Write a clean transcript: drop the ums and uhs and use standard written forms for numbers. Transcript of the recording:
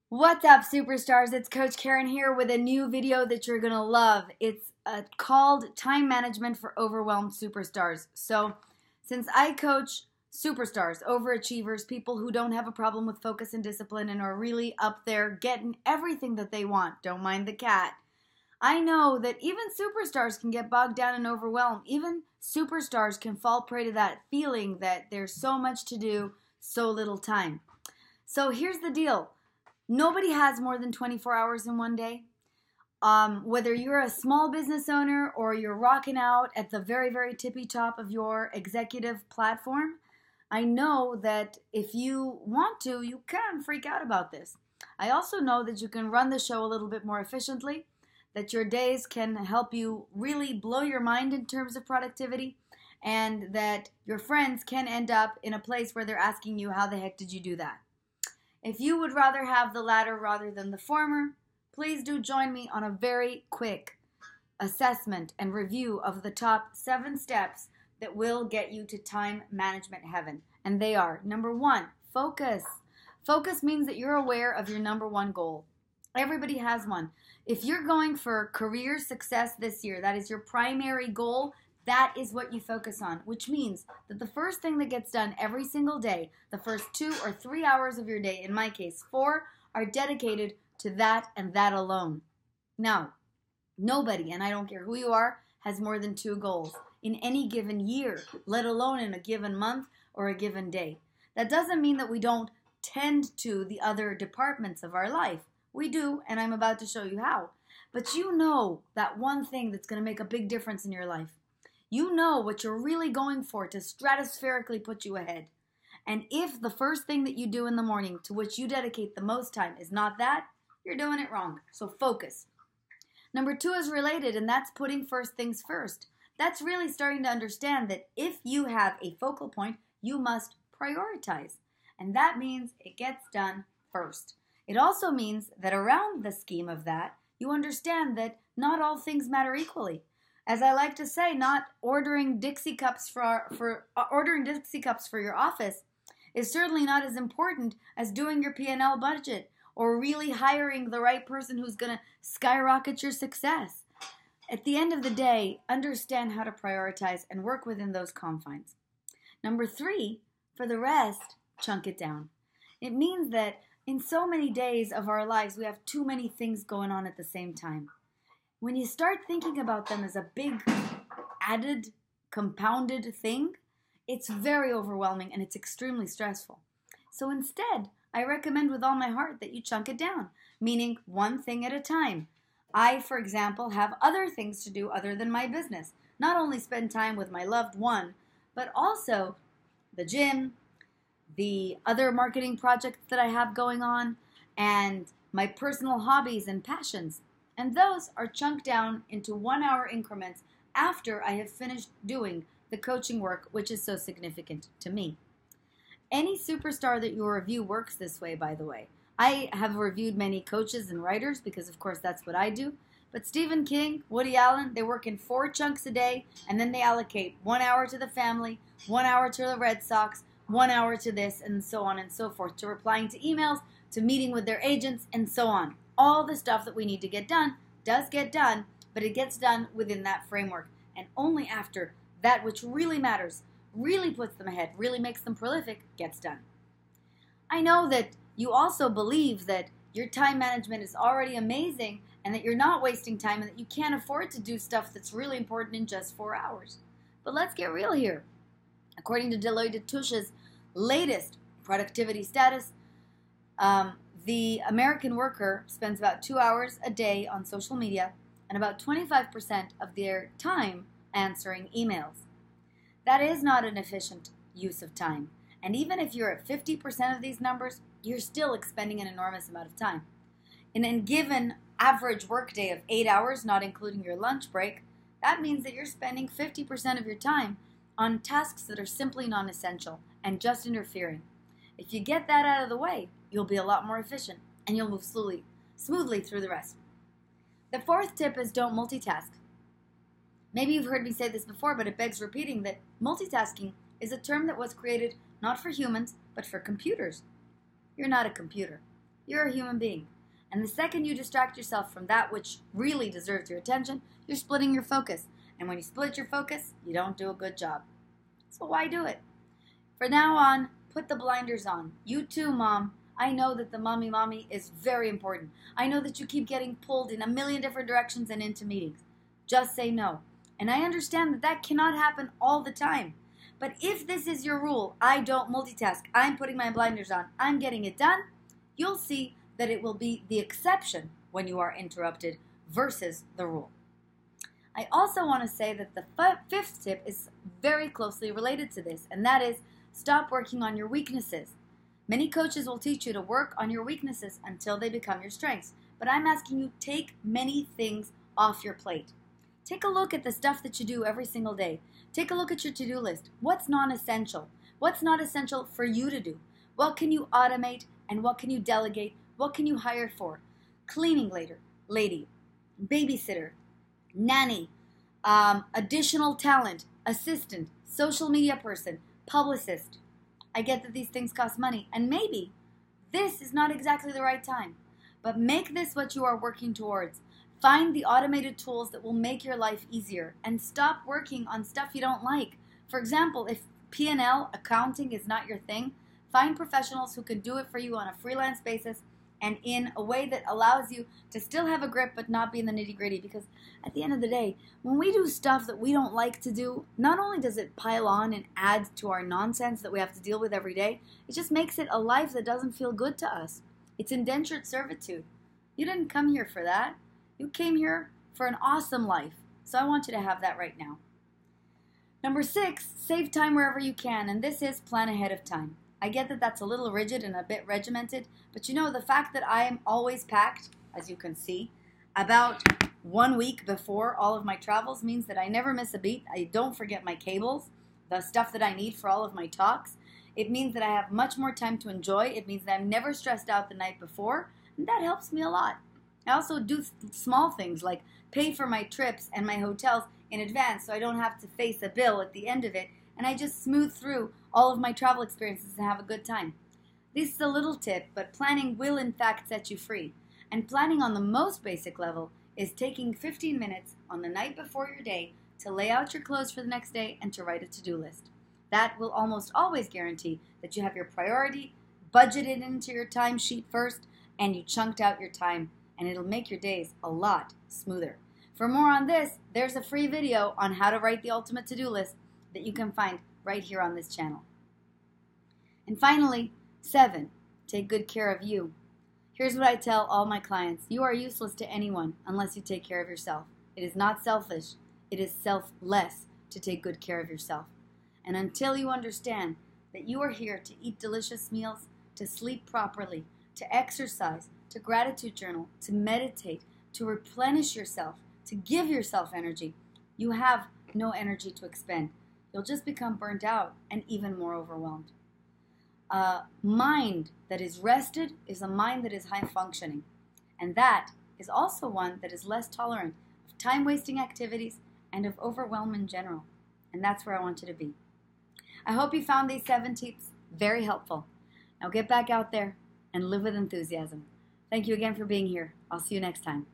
What's up, superstars? It's Coach Keren here with a new video that you're going to love. It's called Time Management for Overwhelmed Superstars. So, since I coach superstars, overachievers, people who don't have a problem with focus and discipline and are really up there getting everything that they want, don't mind the cat, I know that even superstars can get bogged down and overwhelmed. Even superstars can fall prey to that feeling that there's so much to do, so little time. So, here's the deal. Nobody has more than 24 hours in one day. Whether you're a small business owner or you're rocking out at the very, very tippy top of your executive platform, I know that if you want to, you can freak out about this. I also know that you can run the show a little bit more efficiently, that your days can help you really blow your mind in terms of productivity, and that your friends can end up in a place where they're asking you, how the heck did you do that? If you would rather have the latter rather than the former, please do join me on a very quick assessment and review of the top 7 steps that will get you to time management heaven. And they are, number 1, focus. Focus means that you're aware of your number 1 goal. Everybody has one. If you're going for career success this year, that is your primary goal, that is what you focus on, which means that the first thing that gets done every single day, the first 2 or 3 hours of your day, in my case 4, are dedicated to that and that alone. Now, nobody, and I don't care who you are, has more than 2 goals in any given year, let alone in a given month or a given day. That doesn't mean that we don't tend to the other departments of our life. We do, and I'm about to show you how. But you know that one thing that's going to make a big difference in your life. You know what you're really going for to stratospherically put you ahead. And if the first thing that you do in the morning to which you dedicate the most time is not that, you're doing it wrong. So focus. Number 2 is related, and that's putting first things first. That's really starting to understand that if you have a focal point, you must prioritize. And that means it gets done first. It also means that around the scheme of that, you understand that not all things matter equally. As I like to say, not ordering Dixie cups for your office is certainly not as important as doing your P&L budget or really hiring the right person who's going to skyrocket your success. At the end of the day, understand how to prioritize and work within those confines. Number 3, for the rest, chunk it down. It means that in so many days of our lives, we have too many things going on at the same time. When you start thinking about them as a big, added, compounded thing, it's very overwhelming and it's extremely stressful. So instead, I recommend with all my heart that you chunk it down, meaning one thing at a time. I, for example, have other things to do other than my business. Not only spend time with my loved one, but also the gym, the other marketing projects that I have going on, and my personal hobbies and passions. And those are chunked down into 1-hour increments after I have finished doing the coaching work, which is so significant to me. Any superstar that you review works this way, by the way. I have reviewed many coaches and writers because, of course, that's what I do. But Stephen King, Woody Allen, they work in 4 chunks a day, and then they allocate 1 hour to the family, 1 hour to the Red Sox, 1 hour to this, and so on and so forth, to replying to emails, to meeting with their agents, and so on. All the stuff that we need to get done does get done, but it gets done within that framework. And only after that which really matters, really puts them ahead, really makes them prolific, gets done. I know that you also believe that your time management is already amazing and that you're not wasting time and that you can't afford to do stuff that's really important in just 4 hours. But let's get real here. According to Deloitte & Touche's latest productivity status, the American worker spends about 2 hours a day on social media and about 25% of their time answering emails. That is not an efficient use of time. And even if you're at 50% of these numbers, you're still expending an enormous amount of time. In a given average workday of 8 hours, not including your lunch break, that means that you're spending 50% of your time on tasks that are simply non-essential and just interfering. If you get that out of the way, you'll be a lot more efficient and you'll move smoothly through the rest. The 4th tip is don't multitask. Maybe you've heard me say this before, but it begs repeating that multitasking is a term that was created not for humans, but for computers. You're not a computer. You're a human being. And the second you distract yourself from that which really deserves your attention, you're splitting your focus. And when you split your focus, you don't do a good job. So why do it? From now on, put the blinders on. You too, Mom. I know that the mommy is very important. I know that you keep getting pulled in a million different directions and into meetings. Just say no. And I understand that that cannot happen all the time. But if this is your rule, I don't multitask, I'm putting my blinders on, I'm getting it done, you'll see that it will be the exception when you are interrupted versus the rule. I also want to say that the fifth tip is very closely related to this, and that is stop working on your weaknesses. Many coaches will teach you to work on your weaknesses until they become your strengths, but I'm asking you, take many things off your plate. Take a look at the stuff that you do every single day. Take a look at your to-do list. What's non-essential? What's not essential for you to do? What can you automate and what can you delegate? What can you hire for? Cleaning lady, babysitter, nanny, additional talent, assistant, social media person, publicist. I get that these things cost money, and maybe this is not exactly the right time, but make this what you are working towards. Find the automated tools that will make your life easier and stop working on stuff you don't like. For example, if P&L, accounting, is not your thing, find professionals who can do it for you on a freelance basis and in a way that allows you to still have a grip but not be in the nitty-gritty, because at the end of the day, when we do stuff that we don't like to do, not only does it pile on and add to our nonsense that we have to deal with every day, it just makes it a life that doesn't feel good to us. It's indentured servitude. You didn't come here for that. You came here for an awesome life, so I want you to have that right now. Number 6, save time wherever you can, and this is plan ahead of time. I get that that's a little rigid and a bit regimented, but you know, the fact that I am always packed, as you can see, about 1 week before all of my travels means that I never miss a beat. I don't forget my cables, the stuff that I need for all of my talks. It means that I have much more time to enjoy. It means that I'm never stressed out the night before, and that helps me a lot. I also do small things like pay for my trips and my hotels in advance so I don't have to face a bill at the end of it, and I just smooth through all of my travel experiences and have a good time. This is a little tip, but planning will in fact set you free. And planning on the most basic level is taking 15 minutes on the night before your day to lay out your clothes for the next day and to write a to-do list. That will almost always guarantee that you have your priority budgeted into your timesheet first and you chunked out your time, and it'll make your days a lot smoother. For more on this, there's a free video on how to write the ultimate to-do list that you can find right here on this channel. And finally, 7, take good care of you. Here's what I tell all my clients. You are useless to anyone unless you take care of yourself. It is not selfish. It is selfless to take good care of yourself. And until you understand that you are here to eat delicious meals, to sleep properly, to exercise, to gratitude journal, to meditate, to replenish yourself, to give yourself energy, you have no energy to expend. You'll just become burnt out and even more overwhelmed. A mind that is rested is a mind that is high functioning. And that is also one that is less tolerant of time-wasting activities and of overwhelm in general. And that's where I want you to be. I hope you found these 7 tips very helpful. Now get back out there and live with enthusiasm. Thank you again for being here. I'll see you next time.